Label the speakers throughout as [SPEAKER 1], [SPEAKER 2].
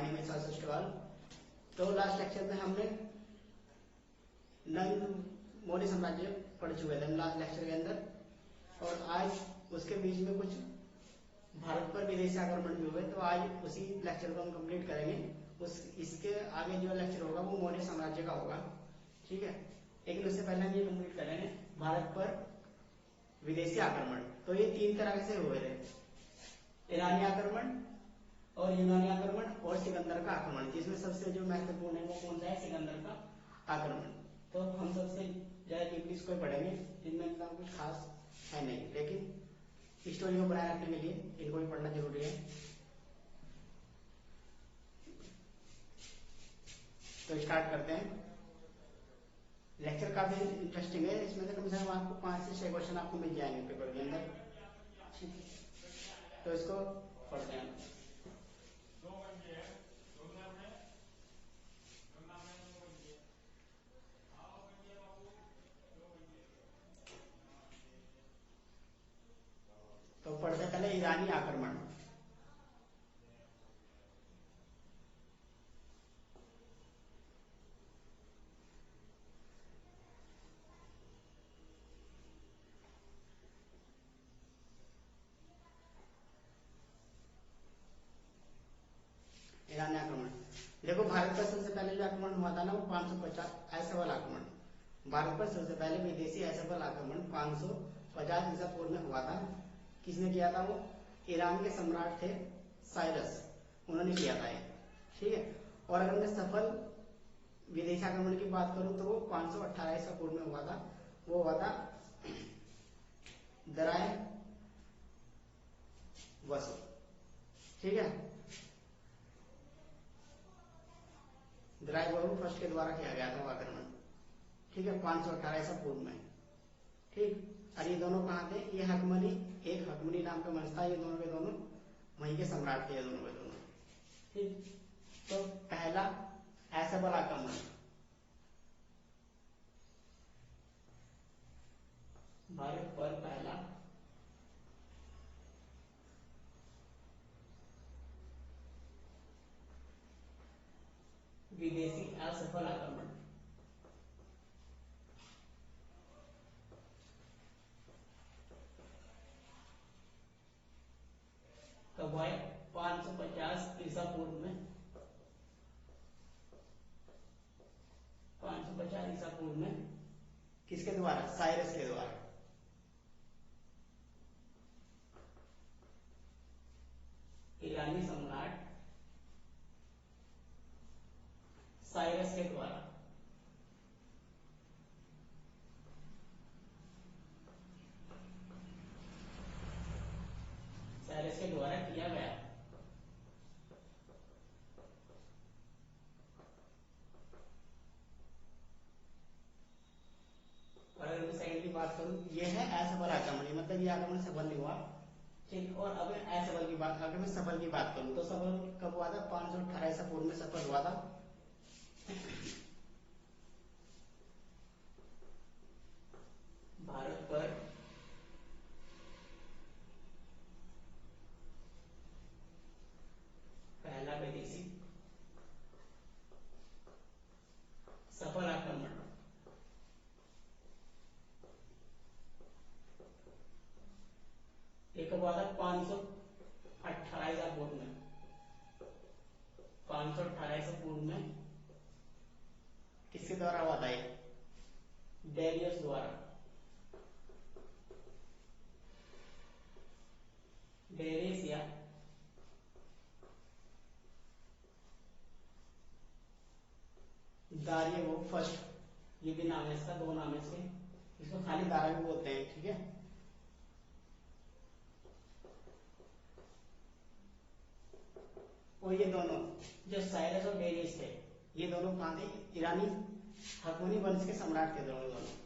[SPEAKER 1] Name is sustainable. तो last lecture में हमने नंद मौर्य साम्राज्य पढ़ चुके थे लास्ट लेक्चर के अंदर, और आज उसके बीच में कुछ भारत पर विदेशी आक्रमण भी हुए। तो आज उसी लेक्चर को हम कंप्लीट करेंगे। इसके आगे जो लेक्चर होगा वो मौर्य साम्राज्य का होगा, ठीक है। लेकिन उससे पहले हम ये कंप्लीट करेंगे भारत पर विदेशी आक्रमण। तो ये तीन तरह से हुए थे, ईरानी आक्रमण और यूनानी आक्रमण और सिकंदर का आक्रमण, जिसमें सबसे जो महत्वपूर्ण है वो कौन सा है, सिकंदर का आक्रमण। तो हम सबसे ज्यादा डीपली इसको पढ़ेंगे, जिनमें इतना कुछ खास है नहीं, लेकिन स्टोरी को बनाए रखने के लिए इनको भी पढ़ना जरूरी है। तो स्टार्ट करते हैं। लेक्चर काफी इंटरेस्टिंग है, इसमें से कम से कम आपको 5 से 6 क्वेश्चन आपको मिल जाएंगे पेपर के अंदर, ठीक है। तो इसको पढ़ते हैं। तो पढ़ते पहले ईरानी आक्रमण। ईरानी आक्रमण देखो, भारत पर सबसे पहले जो आक्रमण हुआ था ना वो 550 ऐसवाल आक्रमण। भारत पर सबसे पहले विदेशी ऐसवाल आक्रमण 550 ईसा पूर्व में हुआ था। किसने किया था? वो ईरान के सम्राट थे साइरस, उन्होंने किया था ये, ठीक है। और अगर मैं सफल विदेशी आक्रमण की बात करूं तो वो 518 ईसा पूर्व में हुआ था। वो हुआ था दराय वसु, ठीक है। दराय वसु फर्स्ट के द्वारा किया गया था वो आक्रमण, ठीक है, 518 ईसा पूर्व में, ठीक। और ये दोनों कहाँ थे? ये हकमनी, एक हकमनी नाम का वंश था, ये दोनों के दोनों वहीं के सम्राट थे, ये दोनों के दोनों, ठीक। तो पहला ऐसवाल आक्रमण भारत पर पहला विदेशी असफल आक्रमण कब हुआ? 550 ईसा पूर्व में, 550 ईसा पूर्व में। किसके द्वारा? साइरस के द्वारा। ईरानी सम्राट साइरस के द्वारा। साइरस के द्वारा किया गया। और अगर मैं सेकंड की बात करूं, ये है असफल आक्रमण, मतलब ये आक्रमण सफल नहीं हुआ, ठीक। और अब असफल की बात, अगर मैं सफल की बात करूं तो सफल कब हुआ था? 518 ईसा पूर्व में सफल हुआ था। भारत पर पहला विदेशी सफल आक्रमण एक हुआ था 518 ईसा पूर्व में, 518 ईसा पूर्व में। किसके द्वारा हुआ था? ये डेरियस द्वारा, डेरियस या दारियो वो फर्स्ट, ये भी नाम है इसका, दो नाम है इसके, इसको खाली दारा भी बोलते हैं, ठीक है। और ये दोनों जो साइरस और डेरियस थे, ये दोनों कहां थे? ईरानी हकमनी वंश के सम्राट थे दोनों दोनों।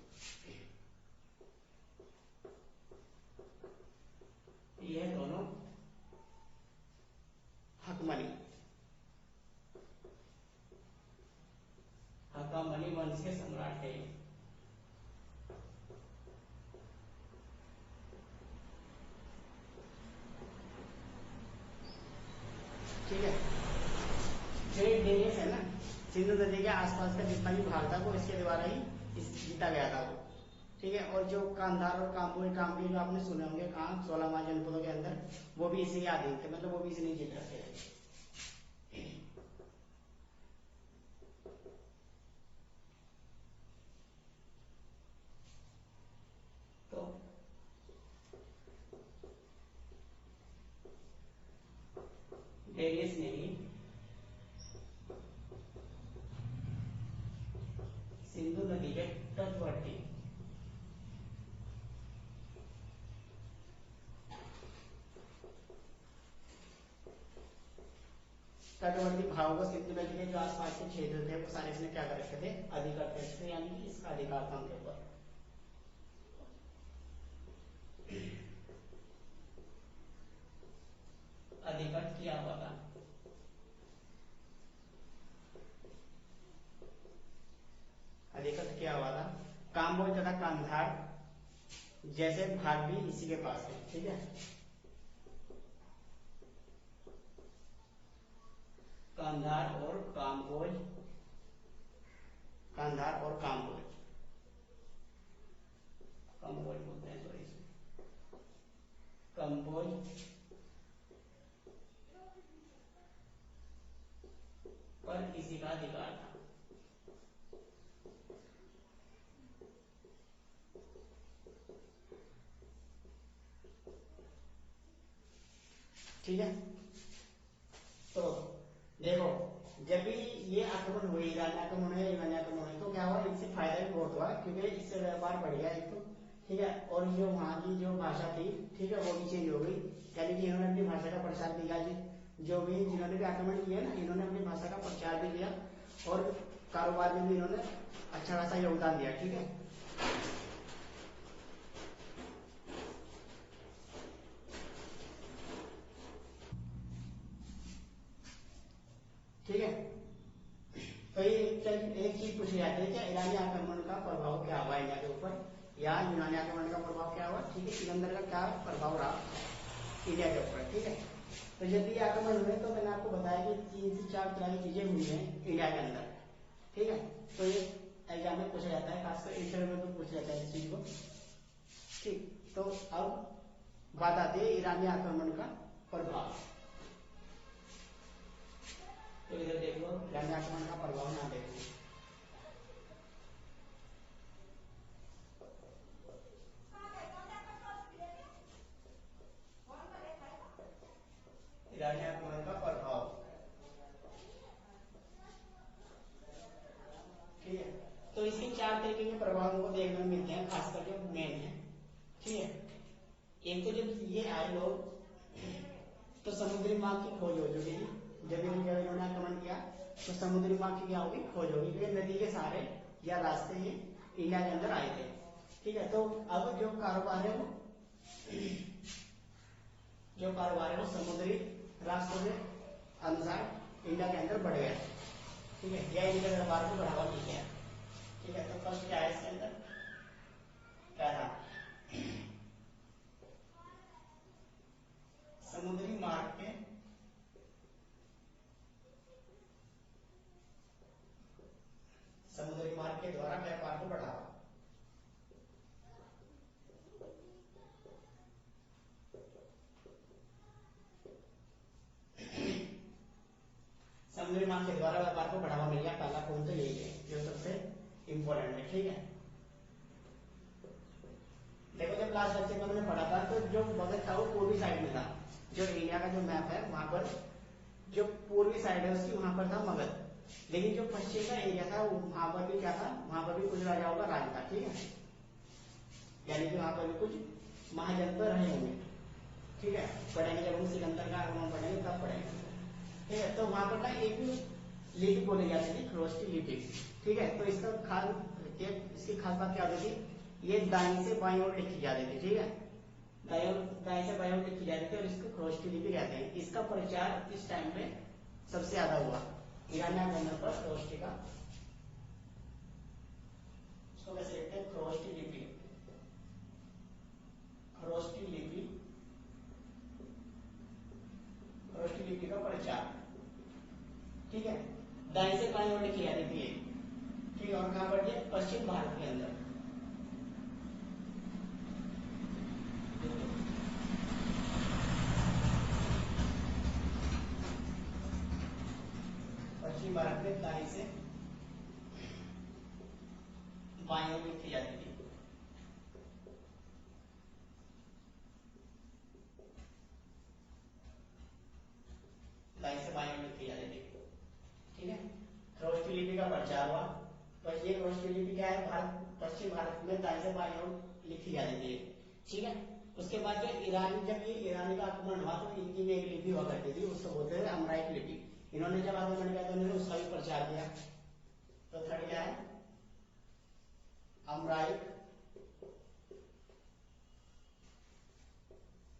[SPEAKER 1] ये दोनों हकमनी हकमनी वंश के सम्राट थे, ठीक है। आसपास का जितना भी भाग था वो इसके द्वारा ही जीता गया था वो। ठीक है, और जो कांधार और काम्बोज जो आपने सुने होंगे कहाँ 16 जनपदों के अंदर, वो भी इसी के अधीन थे, मतलब वो भी इसने जीत रखे हैं। तो डेरियस ने ही सिंधु नदी के तटवर्ती भागों को, सिंधु नदी के जो आसपास के क्षेत्र थे वो सारे इसने क्या कर रखे थे, अधिकार कर रखे थे, यानी कि इसका अधिकार था उनके ऊपर। अधिकार किया हुआ था। अधिकृत किया हुआ था। काम्बोज तथा कांधार जैसे भाग भी इसी के पास है। ठीक है, कांधार और काम्बोज, कांधार और काम्बोज, काम्बोज बोलते हैं, सॉरी, काम्बोज पर इसी का अधिकार था। ठीक है, तो देखो जब भी ये आक्रमण हुए, ईरानी आक्रमण है, ईरानी आक्रमण है, तो क्या हुआ, इससे फायदा भी बहुत हुआ क्योंकि इससे व्यापार बढ़ गया एक तो। ठीक है, और जो वहां की जो भाषा थी, ठीक है, वो भी चेंज हो गई, यानी कि इन्होंने अपनी भाषा का प्रचार किया। जो भी जिन्होंने भी आक्रमण किया ना, इन्होंने अपनी भाषा का प्रचार भी किया और कारोबार में भी इन्होंने अच्छा खासा योगदान दिया। ठीक है, ठीक है, तो ये एक चीज पूछी जाती है, क्या ईरानी आक्रमण का प्रभाव क्या हुआ इंडिया के ऊपर, या यूनानी आक्रमण का प्रभाव क्या हुआ। ठीक है, सिकंदर का क्या प्रभाव रहा इंडिया के ऊपर। ठीक है, तो जब ये आक्रमण हुए तो मैंने आपको बताया कि 3 से 4 तरह की चीजें हुई हैं इंडिया के अंदर। ठीक है, तो ये एग्जाम में पूछा जाता है, खासकर इंटरव्यू में तो पूछा जाता है इस चीज को। ठीक, तो अब बात आती है ईरानी आक्रमण का प्रभाव। तो इधर देख लो, ईरानी आक्रमण का प्रभाव यहाँ देखो। ईरानी आक्रमण का प्रभाव, ठीक है, तो इसके 4 तरीके के प्रभाव को देखने में मिलते हैं, खासकर जो मेन है। ठीक है, एक तो जब ये आए लोग तो समुद्री मार्ग की खोज हो चुकी थी। जब इन्होंने आक्रमण किया तो समुद्री मार्ग की क्या होगी, खोज होगी, क्योंकि नदी के सहारे या रास्ते ही इंडिया के अंदर आए थे। ठीक है, तो अब जो कारोबार है वो समुद्री रास्तों के अनुसार इंडिया के अंदर बढ़ गया। ठीक है, यह इंडिया व्यापार को बढ़ावा मिल गया। ठीक है, तो फर्स्ट क्या है इसके अंदर, क्या था, समुद्री मार्ग के द्वारा व्यापार को बढ़ावा। समुद्री मार्ग के द्वारा व्यापार को बढ़ावा मिल गया, पहला पॉइंट तो यही है जो सबसे इंपॉर्टेंट है। ठीक है, देखो जब लास्ट लेक्चर में हमने पढ़ा था तो जो मगध था वो पूर्वी साइड में था। जो इंडिया का जो मैप है वहां पर जो पूर्वी साइड है उसकी वहां पर था मगध, लेकिन जो पश्चिम का एरिया था वहां पर भी क्या था, वहां पर भी कुछ राजाओं का राज था। ठीक है, यानी कि वहां पर भी कुछ महाजनपद रहे होंगे। ठीक है, पढ़ेंगे जब हम सिकंदर का आक्रमण पढ़ेंगे तब पढ़ेंगे। ठीक है, तो वहां पर ना एक लिपि बोली जाती थी, खरोष्टी लिपि। ठीक है, तो इसकी खास बात क्या होती थी, ये दाएं से बाएं ओर लिखी जाती थी। ठीक है, दाएं से बाएं ओर लिखी जाती थी और इसको खरोष्टी लिपि कहते हैं। इसका प्रचार इस टाइम पे सबसे ज्यादा हुआ ईरानी आक्रमण पर खरोष्टी का, इसको कैसे लिखते हैं, खरोष्टी लिपि, खरोष्टी लिपि, खरोष्टी लिपि का प्रचार। ठीक है, दाएं से बाएं ओर लिखी जाती थी, के अंदर। पश्चिम भारत में दाएं से बाएं ओर लिखी जाती थी। दाएं से बाएं ओर लिखी जाती थी। ठीक है, खरोष्टी लिपि का प्रचार हुआ। तो ये खरोष्टी लिपि क्या है, पश्चिम भारत में दाएं से बाएं ओर लिखी जाती थी। ठीक है, उसके बाद जो जब ये ईरानी का आक्रमण हुआ तो इनकी भी एक लिपि हुआ करती थी, उसको बोलते थे अमराइक लिपि। इन्होंने जब आक्रमण किया तो इन्होंने उसका भी प्रचार किया। तो थर्ड क्या है, अमराइक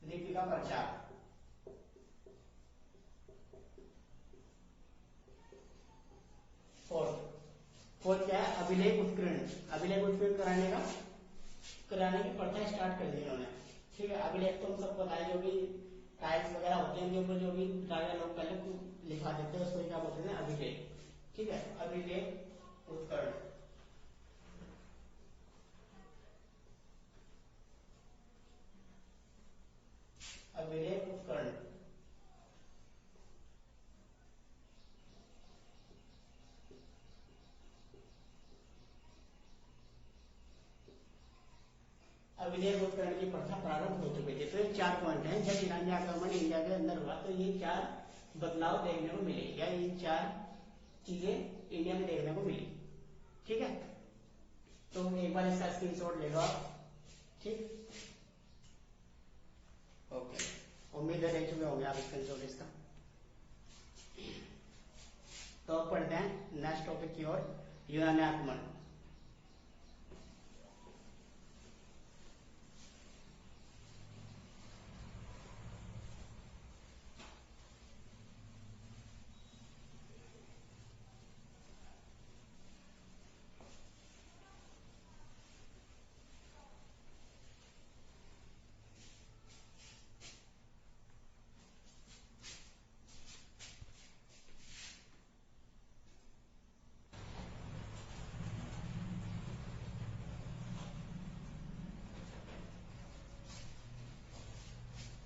[SPEAKER 1] लिपि का प्रचार। फोर्थ क्या है, अभिलेख उत्कीर्ण। अभिलेख उत्कीर्ण कराने की प्रथा स्टार्ट कर दी इन्होंने। ठीक है, अभिलेख तो हम सबको पता है, जो भी टाइल्स वगैरह होते हैं उनके ऊपर जो भी राजा लोग पहले लिखा देते हैं उसको क्या बोलते हैं, अभिलेख। ठीक है, अभिलेख उत्कीर्ण। अभिलेख उत्कीर्ण। अभिलेख उत्कीर्ण की प्रथा प्रारंभ हो चुकी थी। तो ये 4 पॉइंट हैं। जब ईरानी आक्रमण इंडिया के अंदर हुआ तो ये 4 बदलाव देखने को मिले, या ये 4 चीजें इंडिया में देखने को मिली। ठीक है, तो एक बार इसका स्क्रीनशॉट ले लो आप। ठीक, ओके, उम्मीद है ले चुके होंगे आप स्क्रीनशॉट इसका। तो अब पढ़ते हैं नेक्स्ट टॉपिक की ओर, यूनानी आक्रमण।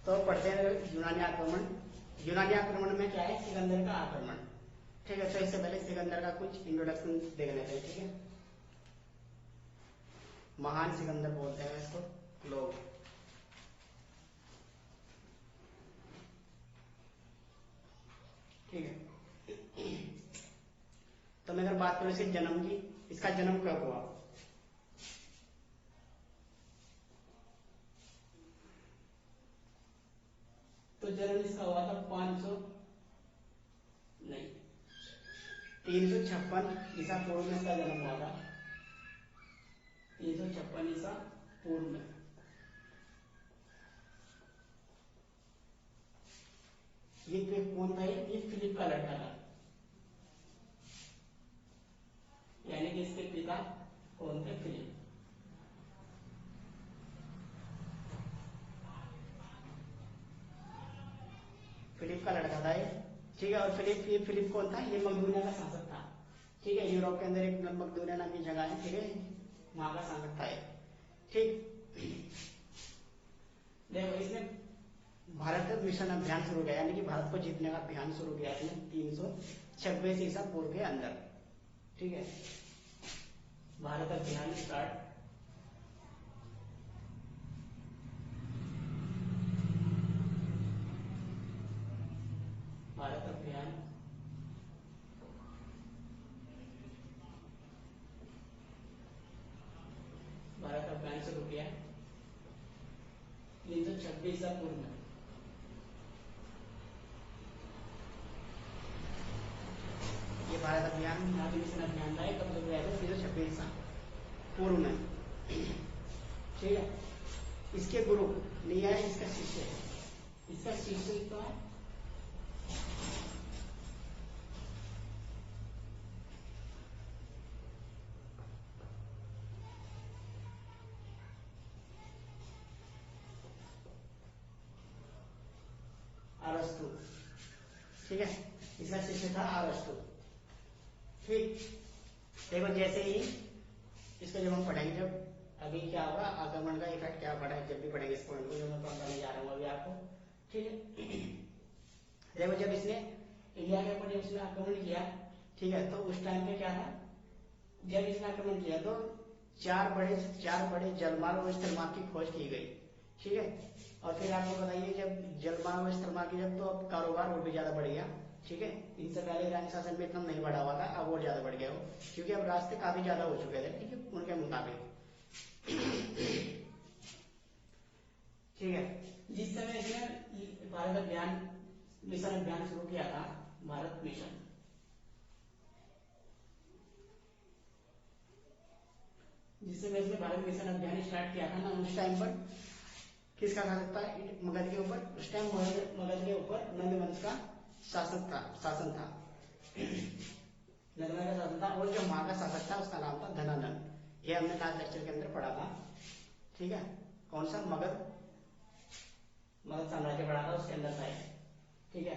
[SPEAKER 1] तो पढ़ते हैं यूनानी आक्रमण। यूनानी आक्रमण में क्या है, सिकंदर का आक्रमण। ठीक है, तो इससे पहले सिकंदर का कुछ इंट्रोडक्शन देख लेते हैं। ठीक है, महान सिकंदर बोलते हैं इसको लोग। ठीक है, तो मैं अगर बात करूं इसके जन्म की, इसका जन्म कब हुआ, तो जन्म इसका हुआ था 356 ईसा पूर्व में इसका जन्म हुआ था। 356 ईसा पूर्व में। ये कौन था, ये फिलिप का लड़का था। यानी कि इसके पिता कौन थे, फिलिप। फिलिप का लड़का था ये। ठीक है, और फिलिप कौन था, ये मकदूनिया का शासक था। ठीक है, यूरोप के अंदर एक मकदूनिया नाम की जगह है। ठीक है, वहां का शासक था ये। ठीक, देखो इसने भारत मिशन अभियान शुरू किया, यानी कि भारत को जीतने का अभियान शुरू किया इसने 326 ईसा पूर्व के अंदर। ठीक है, भारत अभियान स्टार्ट। भारत अभियान शुरू किया 326 ईसा पूर्व में। ये भारत अभियान मिशन अभियान था, कब शुरू किया था, 326 ईसा पूर्व में। ठीक है, इसके गुरु लिया है, इसका शिष्य है। इसका शिष्य तो है अरस्तु। ठीक है, इसका शिष्य था अरस्तु। ठीक, देखो जैसे ही इसको जब हम पढ़ेंगे, जब अभी क्या होगा आक्रमण का इफेक्ट क्या पड़ा है, जब भी पढ़ेंगे इस पॉइंट को जो मैं बताने जा रहा हूँ अभी आपको, ठीक है। देखो जब इसने इंडिया के ऊपर जब इसने आक्रमण किया, ठीक है, तो उस टाइम पे क्या था, जब इसने आक्रमण किया तो चार बड़े जलमार्ग और स्थलमार्ग की खोज की गई, ठीक है। और फिर आपको बताइए जब जलमार्ग और स्थलमार्ग की जब, तो अब कारोबार और भी ज्यादा बढ़ गया, ठीक है। इनसे पहले ईरानी शासन में इतना नहीं बढ़ा हुआ था, अब और ज्यादा बढ़ गया वो, क्योंकि अब रास्ते काफी ज्यादा हो चुके थे, ठीक है, उनके मुताबिक, ठीक है। जिस समय इसने भारत अभियान मिशन अभियान शुरू किया था, भारत मिशन, जिस समय इसने भारत मिशन अभियान स्टार्ट किया था ना, उस टाइम पर किसका शासन था मगध के ऊपर, उस टाइम मगध के ऊपर नंद वंश का शासन था नंद वंश का शासन था, और जो वहां का शासक था उसका नाम था धनानंद। ये हमने लास्ट लेक्चर के अंदर पढ़ा था, ठीक है। कौन सा, मगध साम्राज्य पढ़ा था, उसके अंदर था, ठीक है।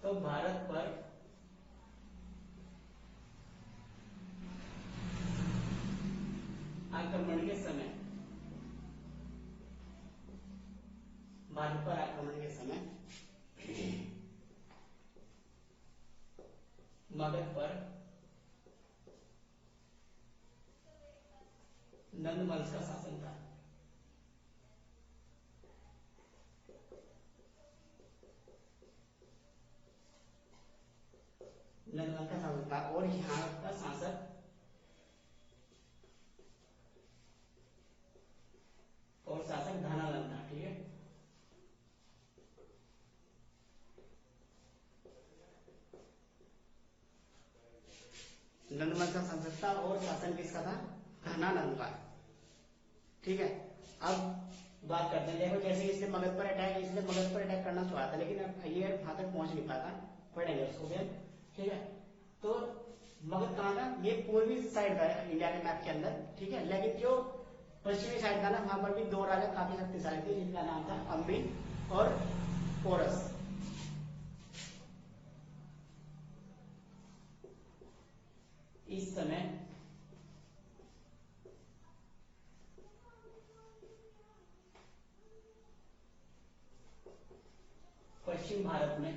[SPEAKER 1] तो भारत पर आक्रमण के समय, मगध पर नंद वंश का शासन था। नंद वंश का शासन था, और यहाँ का शासक धनानंद था, ठीक है। नंद वंश का शासक था और शासन किसका था, धनानंद का, ठीक है। अब बात करते हैं, देखो जैसे इसने मगध पर अटैक करना चाहा था, लेकिन अब ये वहां तक पहुंच नहीं पाता, पढ़ेंगे उसको भी, ठीक है। तो मगध कहाँ था, ये पूर्वी साइड था इंडिया के मैप के अंदर, ठीक है। लेकिन जो पश्चिमी साइड था ना, वहां पर भी दो राजा काफी शक्तिशाली थे, जिनका नाम था अम्बी और पोरस। इस समय पश्चिम भारत में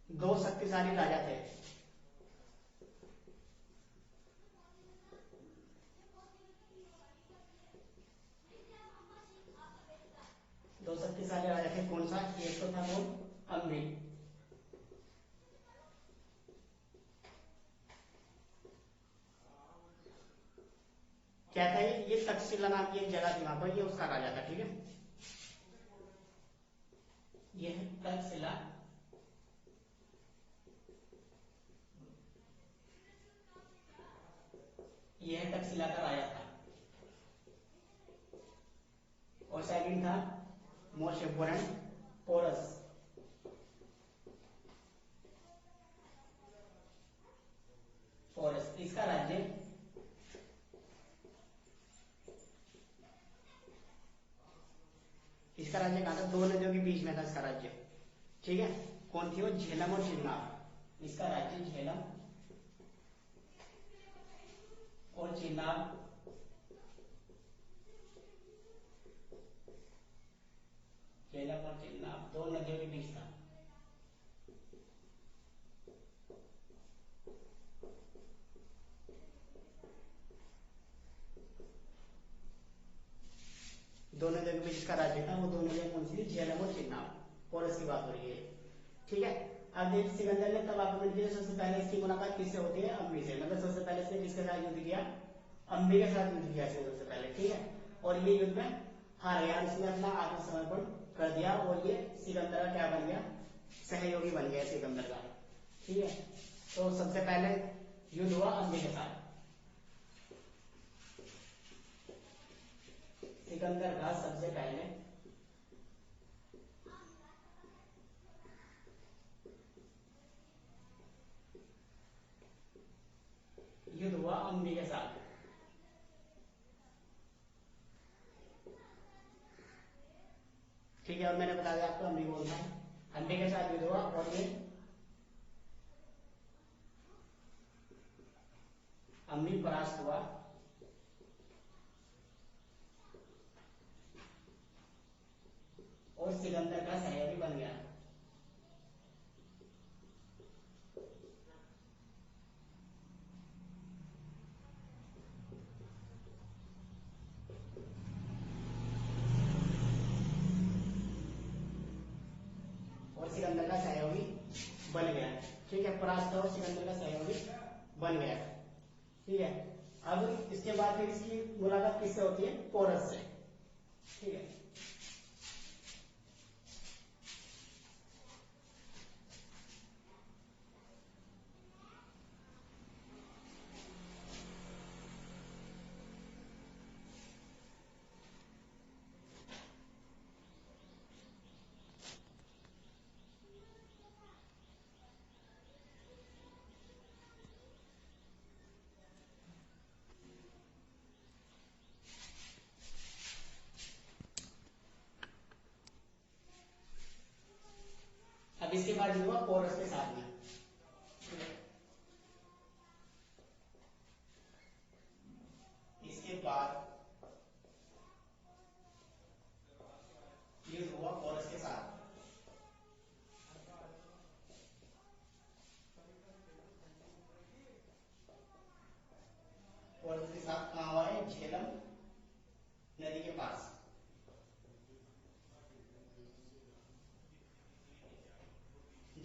[SPEAKER 1] दो शक्तिशाली राजा थे, कौन सा, एक तो था कौन, अम्बी, क्या था ये तक्षशिला नाम की एक जगह थी, वहां पर ये उसका राजा था, ठीक है। ये है तक्षशिला, ये है तक्षशिला का राजा था। और सेकंड था मोस्ट इंपोर्टेंट, पोरस। इसका राज्य कहा था, दो नदियों के बीच में था इसका राज्य, ठीक है। कौन थी वो, झेलम और चिन्नाब। इसका राज्य झेलम और चिन्नाब, दो नदियों के बीच था। दो नदियों के बीच का राज्य था, वो दो नदियां कौन सी थी, झेलम और चिन्नाब, पोरस की बात हो रही है, ठीक है। अब देख, सिकंदर ने तब आक्रमण किया, सबसे पहले इसकी मुलाकात किससे होती है, अम्बी से, मतलब सबसे पहले इसने किसके साथ युद्ध किया, अम्बी के साथ युद्ध किया सबसे पहले, ठीक है। और ये युद्ध में हार गया, इसने अपना आत्मसमर्पण कर दिया, और ये सिकंदर का क्या बन गया, सहयोगी बन गया सिकंदर का, ठीक है। तो सबसे पहले युद्ध हुआ अम्बी के साथ, सिकंदर का सबसे पहले युद्ध हुआ अम्बी के साथ, ठीक है। और मैंने बता दिया आपको अम्बी कौन था, अंडे के साथ युद्ध हुआ और ये अम्बी परास्त हुआ और सिकंदर का सहयोगी बन गया। सिकंदर का सहयोगी बन गया। ठीक है, परास्त और सिकंदर का सहयोगी बन गया। ठीक है, अब इसके बाद फिर इसकी मुलाकात किससे होती है? पोरस से। ठीक है, अब इसके बाद जो हुआ पोरस के साथ में। इसके बाद युद्ध हुआ पोरस के साथ। पोरस के साथ कहां हुआ है? झेलम नदी के पास।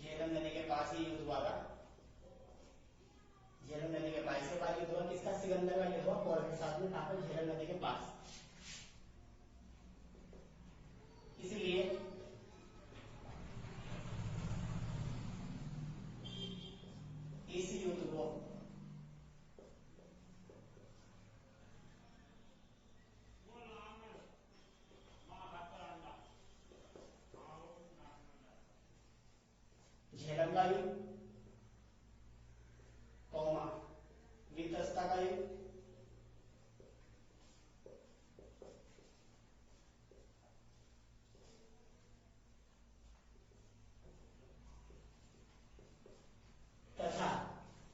[SPEAKER 1] झेलम नदी के पास ही युद्ध हुआ था। झेलम नदी के पास। इसके बाद युद्ध हुआ किसका? सिकंदर का युद्ध हुआ पोरस के साथ में, कहां पर? झेलम नदी के पास। इसलिए इस युद्ध को झेलम का युद्ध, वितस्ता का युद्ध, तथा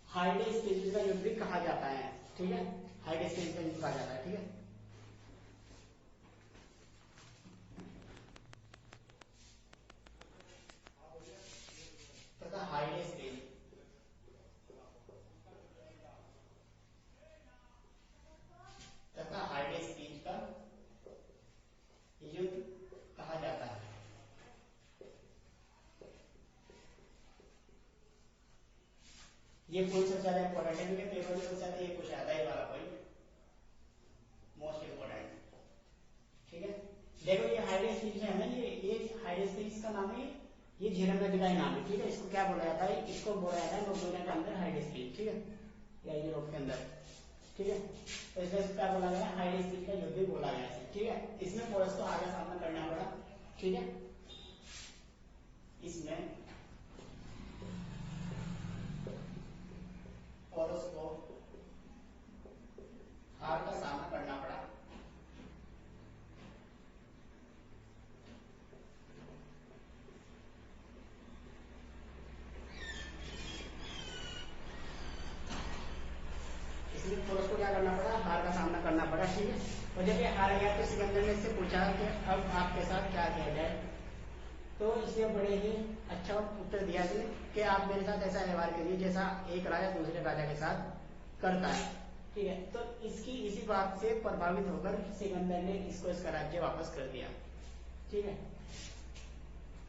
[SPEAKER 1] हाइडेस्पेसिस का युद्ध भी कहा जाता है। ठीक है, हाइडेस्पेसिस का युद्ध कहा जाता है। ठीक है, तथा हाइडेस्पेसिस का युद्ध कहा जाता है। ये कौन सा ज्यादा इंपॉर्टेंट है? क्योंकि पेपर में पूछा था, ये पूछा था, ये वाला पॉइंट मोस्ट इंपॉर्टेंट। ठीक है, देखो ये हाइडेस्पेसिस है ना, ये हाइडेस्पेसिस का नाम है, ये झेलम नदी का ही नाम है। ठीक है, इसको क्या बोला जाता है? इसको बोला जाता है नोबुना के अंदर हाइडेस्पेसिस। ठीक है, या यूरोप के अंदर। ठीक है, तो इसमें क्या बोला गया? हाइडेस्पेसिस का युद्ध भी बोला गया है। ठीक है, इसमें पोरस को आगे सामना करना पड़ा। ठीक है, इसमें पोरस को हार का सामना करना पड़ा। इसलिए पोरस को क्या करना पड़ा? हार का सामना करना पड़ा। ठीक है, और जब ये हार गया तो सिकंदर ने इससे पूछा कि अब आपके साथ क्या किया जाए? तो इसने बड़े ही अच्छा उत्तर दिया कि आप मेरे साथ ऐसा व्यवहार करिए जैसा एक राजा दूसरे राजा के साथ करता है। ठीक है, तो इसी बात से प्रभावित होकर सिकंदर ने इसको इसका राज्य वापस कर दिया। ठीक है,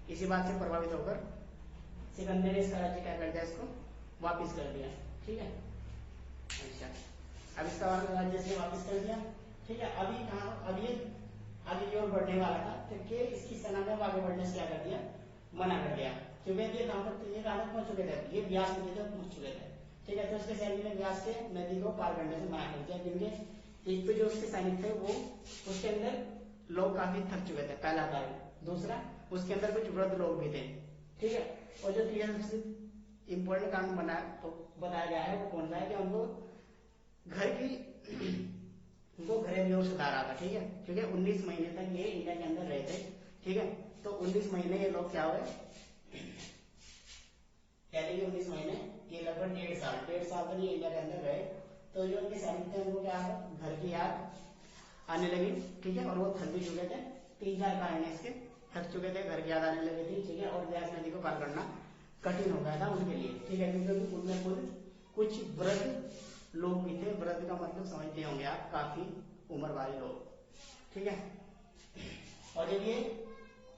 [SPEAKER 1] इसी बात से प्रभावित होकर सिकंदर ने इसका राज्य क्या कर दिया? इसको वापस कर दिया। ठीक है, अच्छा, अब इसका राज्य से वापस कर दिया। ठीक है, अभी कहा? अब ये आगे की ओर बढ़ने वाला था, क्योंकि इसकी सेना ने आगे बढ़ने से क्या कर दिया? मना कर दिया। क्योंकि ये कहां तक पहुंच चुके थे? ये व्यास नदी तक पहुंच चुके थे। ठीक है, तो उसके सैनिक ने व्यास के नदी को पार करने से मना कर दिया, क्योंकि एक तो जो उसके सैनिक थे वो उसके अंदर लोग काफी थक चुके थे, पहला कारण। दूसरा, उसके अंदर कुछ वृद्ध लोग भी थे। ठीक है, और जो सबसे इंपॉर्टेंट कारण बताया गया है वो कौन सा है? कि उनको घर की उनको घरेलू योग सुधार रहा था। ठीक है, क्योंकि 19 महीने तक ये इंडिया के अंदर रहे थे। ठीक है, तो 19 महीने ये लोग क्या हुए? साल तक ये इंडिया के अंदर रहे, तो जो उनके सैनिक थे उनको क्या घर की याद आने लगी, ठीक है, और वो थक भी चुके थे, 3-4 कारण इसके थक चुके थे, घर की याद आने लगी थी, ठीक है, और व्यास नदी को पार करना कठिन हो गया था उनके लिए, ठीक है, क्योंकि उनमें खुद कुछ वृद्ध लोग भी थे। वृद्ध का मतलब समझते होंगे आप, काफी उम्र वाले लोग, ठीक है। और जब ये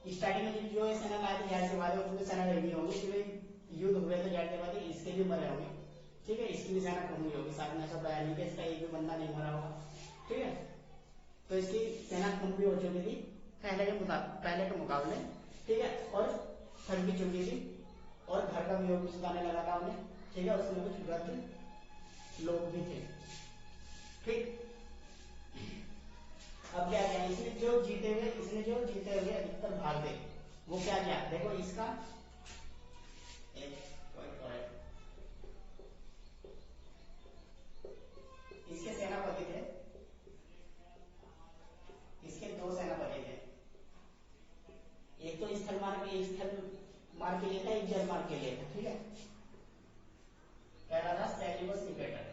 [SPEAKER 1] स्टार्टिंग में जो सेना लाए थे जाहिर सी बात है उनकी सेना रही होगी, क्योंकि युद्ध हुए तो जाहिर सी बात है इसके भी मरे होंगे, ठीक है, इसकी भी सेना कम हुई होगी, साथ में ऐसा बयान नहीं कि इसका एक भी बंदा नहीं मरा होगा, ठीक है। तो इसकी सेना कम भी हो चुकी थी पहले के मुकाबले, ठीक है, और थक भी चुकी थी, और घर का भी योग सुधारने लगा था उन्हें, ठीक है, उसमें कुछ वृद्ध लोग भी थे, ठीक। अब क्या किया इसने जो जीते हुए अधिकतर भाग थे, वो क्या किया, देखो इसका एक पॉइंट और है, इसके सेनापति थे, इसके 2 सेनापति थे, एक तो स्थल मार्ग के लिए था, एक जल मार्ग के लिए था, ठीक है। पहला था सेल्यूकस निकेटर,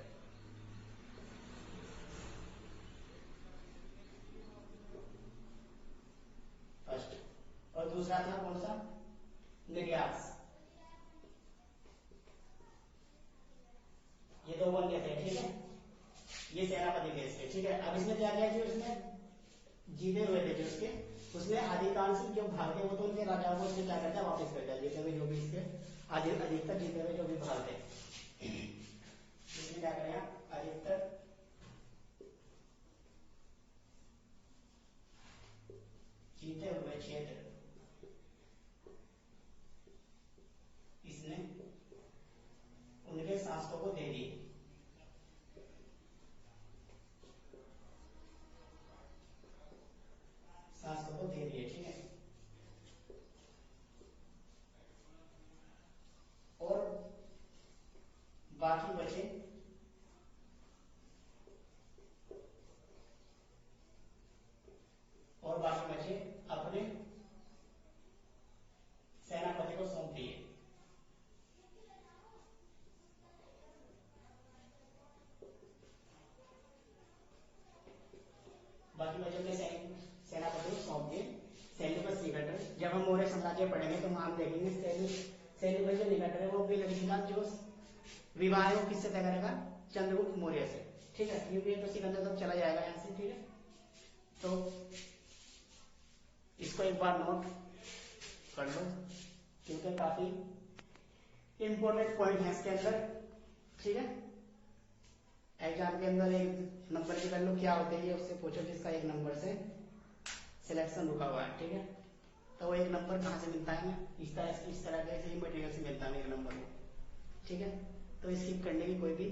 [SPEAKER 1] फर्स्ट, और दूसरा था कौन सा, निरियास, ये 2 बन गए थे, ठीक है, ये सेनापति थे इसके, ठीक है। अब इसने क्या किया, जो इसने जीते हुए थे जो उसने अधिकांश जो भाग थे वो तो उनके राजाओं को उसने क्या करता है वापस कर दिया, जीते हुए जो भी इसके अधिकतर जीते हुए जो भी भाग थे, इसने क्या किया, अधिकतर जीते हुए क्षेत्र इसने उनके शासकों को दे दिए, ठीक है। और बाकी बचे अपने सेनापति को सौंप दिए, बाकी बचे अपने सेनापति को सौंप दिए। सेल्यूकस निकेटर, जब हम मौर्य साम्राज्य पढ़ेंगे तो वहां हम देखेंगे सेल्यूकस जो निकेटर है वो भी लड़कीनाथ जो विवाह है वो किससे तय करेगा, चंद्रगुप्त मौर्य से, ठीक है, क्योंकि तो सिकंदर तक चला जाएगा यहाँ से, ठीक है। तो इसको एक बार नोट कर लो, क्योंकि काफी इंपॉर्टेंट पॉइंट है इसके अंदर, ठीक है। एग्जाम के अंदर एक नंबर की वैल्यू क्या होती है उससे पूछो, जिसका 1 नंबर से सिलेक्शन रुका हुआ है, ठीक है। तो वो 1 नंबर कहाँ से मिलता है, इस तरह के ही मटेरियल से मिलता है 1 नंबर को, ठीक है। तो स्किप करने की कोई भी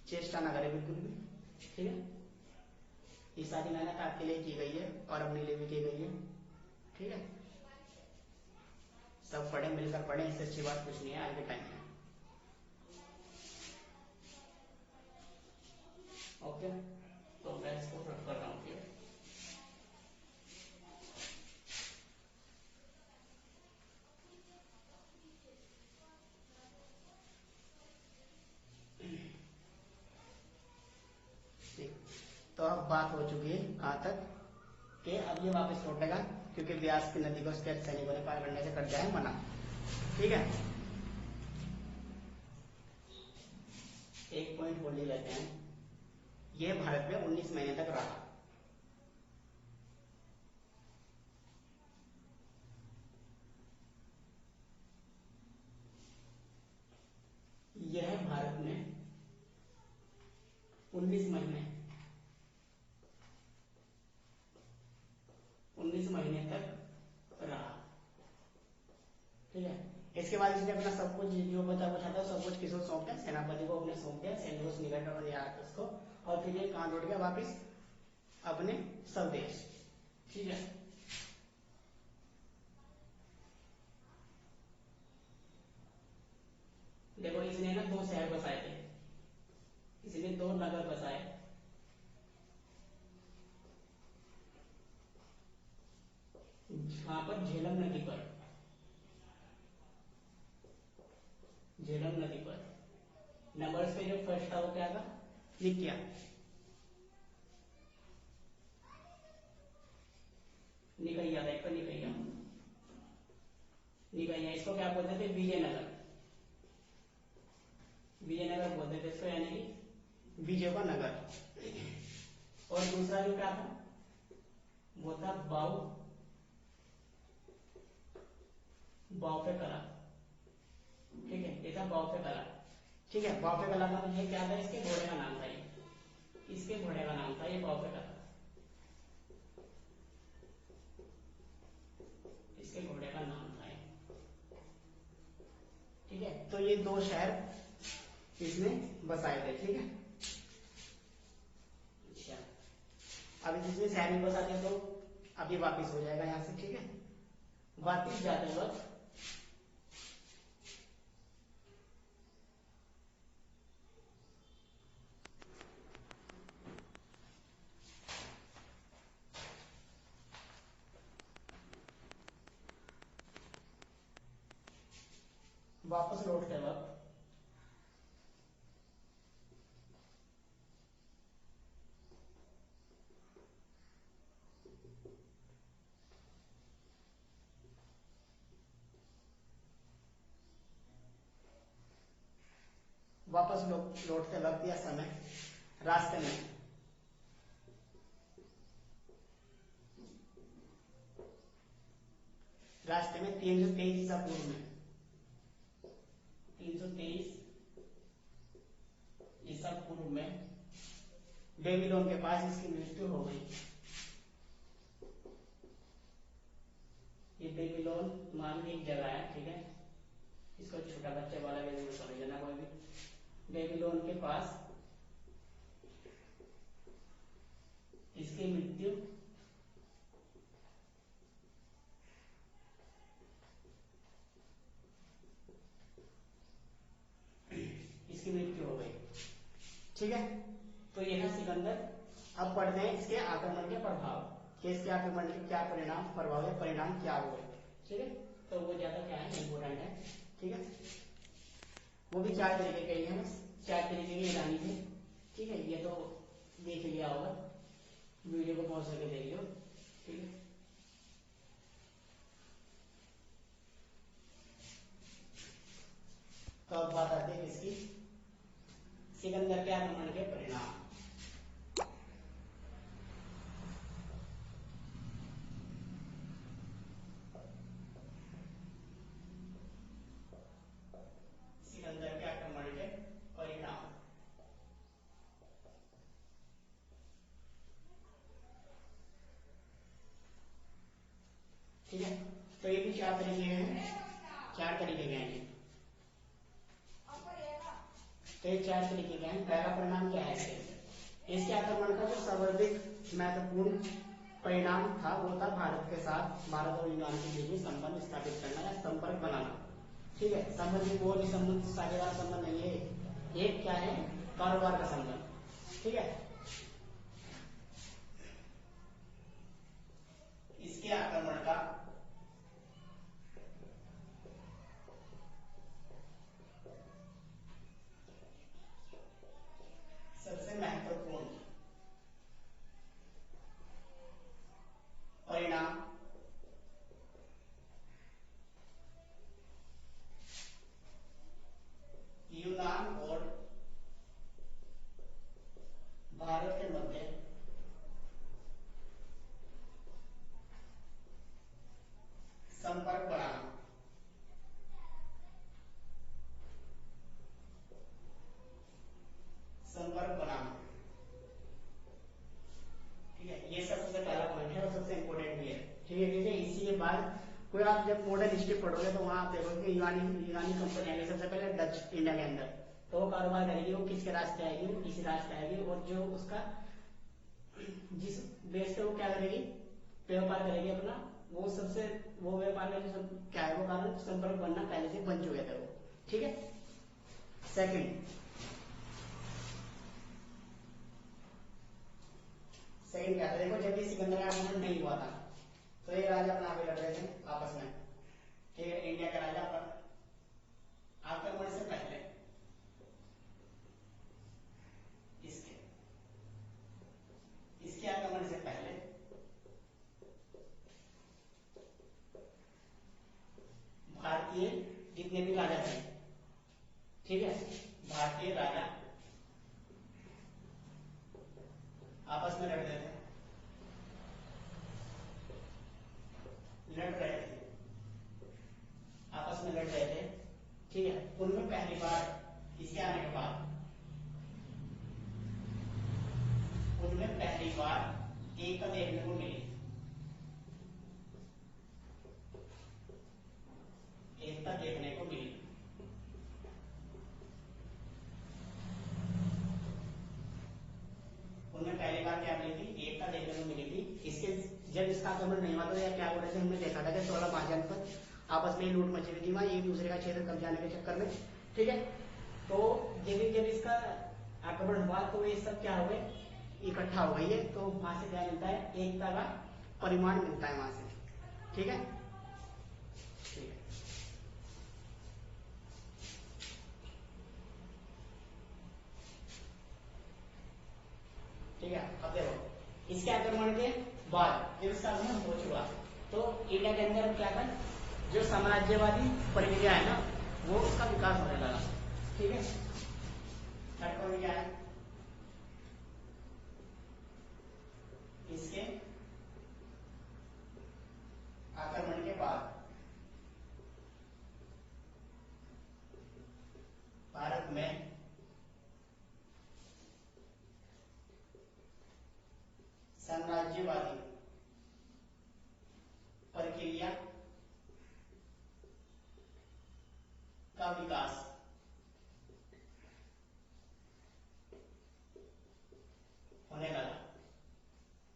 [SPEAKER 1] चेष्टा ना करे बिल्कुल भी, ठीक है। ये सारी मेहनत आपके लिए की गई है और अपने लिए भी की गई है, ठीक है। सब पढ़े, मिलकर पढ़े, इससे अच्छी बात कुछ नहीं है आज के टाइम में, ओके। तो मैं इसको रख कर रहा हूँ फिर, तो अब बात हो चुकी है कहाँ तक कि अब ये वापस लौटेगा, क्योंकि व्यास की नदी को उसके सैनिकों ने पार करने से कर दिया है मना, ठीक है। एक पॉइंट बोल लेते हैं, ये भारत में 19 महीने तक रहा, यह भारत में 19 महीने तक रहा, ठीक है। इसके बाद इसने अपना सब कुछ जो बचा था सब कुछ किसको सौंप दिया, सेनापति को अपने सौंप दिया, सेल्यूकस निकेटर और नियार्कस को, और फिर ये कहां लौट गया वापिस अपने स्वदेश, ठीक है। देखो इसने ना 2 शहर बसाए थे, इसने 2 नगर बसाए, वहां पर झेलम नदी पर नंबर्स पे जो फर्स्ट था वो क्या था, निकिया। निकैया था, एक तो निकैया। निकैया इसको क्या बोलते थे, विजयनगर। विजयनगर बोलते थे इसको, यानी कि विजय का नगर। और दूसरा जो क्या था वो था बाऊ, बाउफे कला। ठीक है, ये था बाउफे कला। ठीक है, बाउफे कला का ये क्या था, इसके घोड़े का नाम था, ये इसके घोड़े का नाम था ये बाउफे कला, इसके घोड़े का नाम था ये। ठीक है, तो ये दो शहर इसने बसाए थे। ठीक है, अच्छा अब जिसमें शहर में बसा दिया तो अब ये वापिस हो जाएगा यहाँ से। ठीक है, वापिस जाते वक्त वापस लौटते वक्त लौटते वक्त या समय रास्ते में रास्ते में 323 ईसा पूर्व में 323 ईसा पूर्व में बेबीलोन के पास इसकी मृत्यु हो गई। ये बेबीलोन नाम की एक जगह है। ठीक है, इसको छोटा बच्चे वाला भी जरूर समझ लेना कोई भी। बेबीलोन के पास इसकी मृत्यु हो गई। ठीक है, तो यह है सिकंदर। अब पढ़ते हैं इसके आक्रमण के प्रभाव, कि इसके आक्रमण के क्या परिणाम, प्रभाव या परिणाम क्या हुए। ठीक है, तो वो ज्यादा क्या है, इम्पोर्टेंट है। ठीक है, वो भी 4 तरीके के हैं, 4 तरीके की रानी थे। ठीक है, ये तो देख लिया होगा, वीडियो को पॉज करके देख लो। ठीक है, तो अब बात आती है किसकी, सिकंदर के आक्रमण के परिणाम। सिकंदर के आक्रमण के परिणाम। ठीक है, तो ये भी 4 तरीके हैं, 4 तरीके के हैं। तो ये 4 तरीके के हैं। पहला परिणाम क्या है इसके आक्रमण का जो सर्वाधिक महत्वपूर्ण परिणाम था वो था भारत के साथ, भारत और यूनान के बीच में संबंध स्थापित करना या संपर्क बनाना। ठीक है, संबंध वो भी संबंध साझेदार संबंध नहीं है, एक क्या है, कारोबार का संबंध। ठीक है, इसके आक्रमण का सबसे महत्वपूर्ण परिणाम यूनान और भारत के मध्य संपर्क बढ़ाना। संपर्क बनाना। ठीक है, ये सबसे पहला पॉइंट है और सबसे इंपॉर्टेंट भी है। ठीक है, क्योंकि इसी के बाद कोई आप जब मॉडर्न हिस्ट्री पढ़ोगे तो वहां आप देखोगे कि यूनानी कंपनी आएगी सबसे पहले डच इंडिया के अंदर, तो वो कारोबार करेगी, वो किसके रास्ते आएगी, वो किसी रास्ते आएगी, और जो उसका जिस बेस पे वो क्या करेगी, व्यापार करेगी अपना, वो सबसे वो व्यापार का जो क्या है वो कारण संपर्क बनना पहले से बन चुके थे वो। ठीक है, सेकंड क्या था, देखो जब ये सिकंदर का आक्रमण नहीं हुआ था तो ये राजा अपना आगे लड़ रहे थे आपस में। ठीक है, इंडिया का राजा पर आक्रमण से पहले जितने भी राजा थे, ठीक है, भारतीय राजा आपस में लड़ रहे थे, आपस में लड़ रहे थे, ठीक है। उनमें पहली बार इसके आने के बाद उनमें पहली बार एकता देखने को मिली, एकता देखने को मिली। उनमें पहली बार क्या मिली थी? एकता देखने को मिली थी। इसके जब इसका आक्रमण नहीं हुआ था या क्या हो रहे थे, हमने देखा था कि 16 महाजन पर आपस में लूट मची हुई थी वहां, एक दूसरे का क्षेत्र कब्जाने के चक्कर में, ठीक है। तो जब इसका आक्रमण हुआ तो ये सब क्या हुए, इकट्ठा हो गई है। तो वहां से क्या मिलता है? एकता का परिमाण मिलता है वहां से, ठीक है। ठीक है, ठीक है। अब देखो, इसके आक्रमण के बाद जब इसका आक्रमण हो चुका तो इंडिया के अंदर क्या था, जो साम्राज्यवादी प्रक्रिया है ना, वो उसका विकास होने लगा, ठीक है। थर्ड पॉइंट क्या है? इसके आक्रमण के बाद भारत में साम्राज्यवादी प्रक्रिया का विकास होने लगा,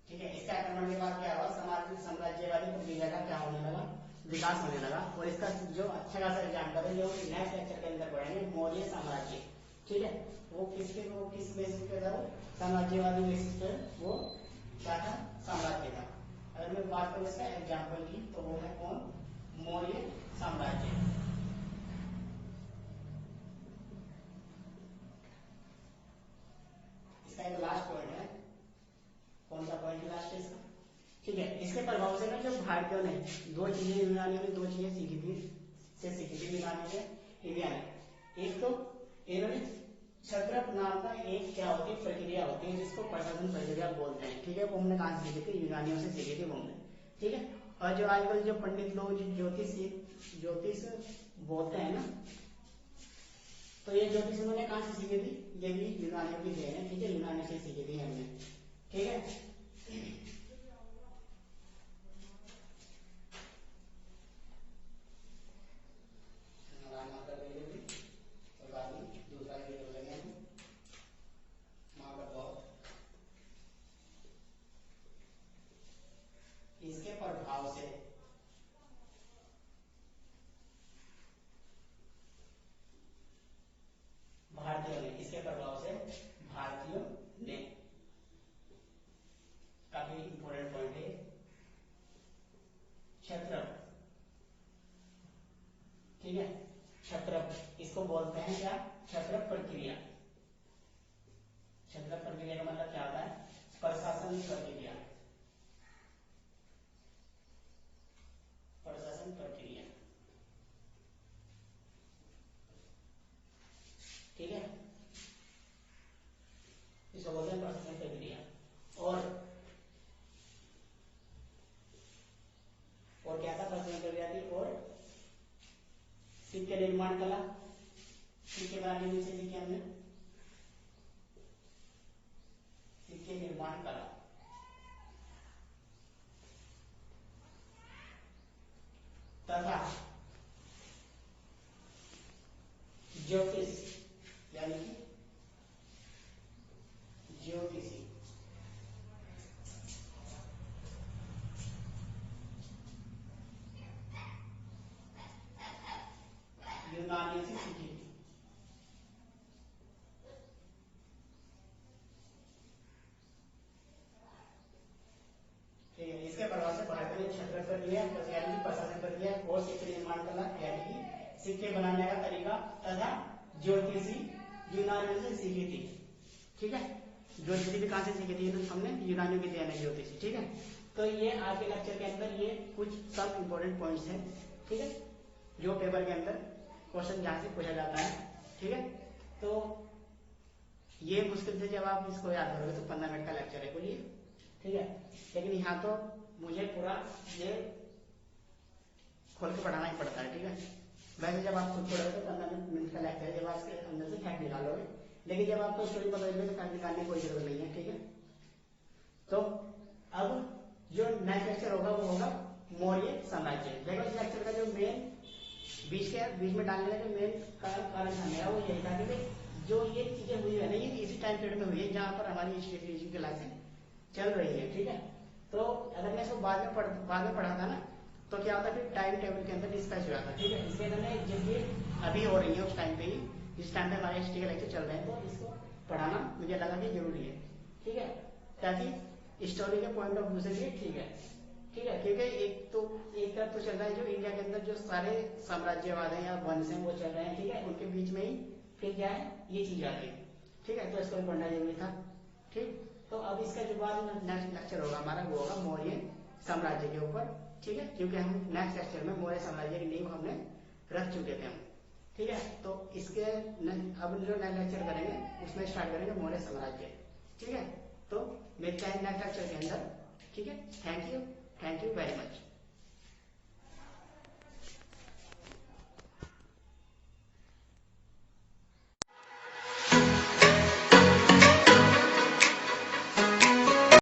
[SPEAKER 1] ठीक है। इसके आक्रमण के बाद क्या हुआ? साम्राज्यवादी प्रक्रिया का क्या होने लगा? विकास होने लगा। और इसका जो अच्छा खासा एग्जाम्पल है, जो नेक्स्ट लेक्चर के अंदर पढ़ेंगे, मौर्य साम्राज्य, ठीक है। वो किस बेसिस पे था? साम्राज्यवादी बेसिस पे वो क्या था? साम्राज्य था। अगर मैं बात करूं इसका एग्जाम्पल की, तो वो है कौन? मौर्य साम्राज्य। इसका एक लास्ट पॉइंट है। कौन सा पॉइंट लास्ट है इसका? ठीक है। इसके प्रभाव से ना जो भारतीयों ने दो चीजें, यूनानियों ने दो चीजें सीखी थी, यूनानी से इंडिया ने। एक तो इन्होंने क्षत्रप नाम का एक क्या होती है? प्रक्रिया होती है, जिसको प्रशासन प्रक्रिया बोलते हैं, ठीक है। वो हमने कहां से सीखी थी? यूनानियों से सीखी थी वो हमने, ठीक है। और जो आजकल जो पंडित लोग ज्योतिष बोलते हैं ना, तो ये ज्योतिष उन्होंने कहां से सीखी थी? ये भी यूनानियों की देन है, ठीक है। यूनानियों से सीखी थी हमने, ठीक है। इसके प्रभाव से भारतीयों ने काफी इंपॉर्टेंट पॉइंट है, क्षत्रप, ठीक है। क्षत्रप इसको बोलते हैं क्या? क्षत्रप प्रक्रिया। क्षत्रप प्रक्रिया का मतलब क्या होता है? प्रशासन प्रक्रिया, प्रशासन प्रक्रिया, ठीक है। इसको बोलते हैं प्रशासन प्रक्रिया। और क्या था प्रशासन प्रक्रिया थी? और सिक्के निर्माण कला, सिक्के बनाने में से सीखे हमने, सिक्के निर्माण कला, तथा ज्योतिष, यानी कि ज्योतिषी, यूनानियों से सीखी थी, ठीक है। इसके प्रभाव से भारत ने क्षत्रप प्रक्रिया, यानी कि प्रशासन प्रक्रिया, और सिक्के निर्माण कला, यानी कि सिक्के बनाने का तरीका, तथा ज्योतिषी यूनानियों से सीखी थी, ठीक है। ज्योतिषी भी कहां से सीखी थी? हमने यूनानियों की देन है ज्योतिषी, ठीक है। तो ये आज के लेक्चर के अंदर ये कुछ सब इंपॉर्टेंट पॉइंट्स हैं, ठीक है, जो पेपर के अंदर क्वेश्चन यहाँ से पूछा जाता है। ठीक है, तो ये मुश्किल से जब आप इसको याद करोगे तो 15 मिनट का लेक्चर है, बोलिए। ठीक है, लेकिन यहाँ तो मुझे पूरा ये खोल के पढ़ाना ही पड़ता है। ठीक है, वैसे जब आप खुद पढ़ोगे तो 15 मिनट का लेक्चर है, जब आप इसके अंदर से फैक्ट निकालोगे, लेकिन जब आपको स्टोरी बदलोगे तो फैक्ट निकालने की कोई जरूरत नहीं है। ठीक है, तो अब जो नेक्स्ट लेक्चर होगा वो होगा मौर्य साम्राज्य। देखो इस लेक्चर का जो मेन बीच में डालने का जो मेन कारण था मेरा वो यही था कि जो ये चीजें हुई है ना, ये इसी टाइम पीरियड में हुई है जहां पर हमारी हिस्ट्री की क्लासें चल रही है। ठीक है, तो अगर मैं इसको बाद में पढ़ाता ना तो क्या होता है, फिर टाइम टेबल के अंदर डिस्कस हो जाता। ठीक है, इसके अंदर जिसकी अभी हो रही है उस टाइम पे ही, जिस टाइम पे हमारे हिस्ट्री के लेक्चर चल रहे हैं, तो इसको पढ़ाना मुझे लगा कि जरूरी है। ठीक है, ताकि स्टोरी के पॉइंट ऑफ व्यू से भी ठीक है। ठीक है, क्योंकि एक तरफ तो चल रहा है जो इंडिया के अंदर जो सारे साम्राज्यवाद हैं या वंश हैं वो चल रहे हैं। ठीक है, उनके बीच में ही फिर क्या है ये चीज आ रही है। ठीक है, तो इसको भी पढ़ना जरूरी था। ठीक, तो अब इसका जो बाद नेक्स्ट लेक्चर होगा हमारा वो होगा मौर्य साम्राज्य के ऊपर। ठीक है, क्योंकि हम नेक्स्ट लेक्चर में मौर्य साम्राज्य की नींव हमने रख चुके थे हम। ठीक है, तो इसके अब जो नेक्स्ट लेक्चर करेंगे उसमें स्टार्ट करेंगे मौर्य साम्राज्य। ठीक है, तो मिलते हैं नेक्स्ट लेक्चर के अंदर। ठीक है, थैंक यू वेरी मच।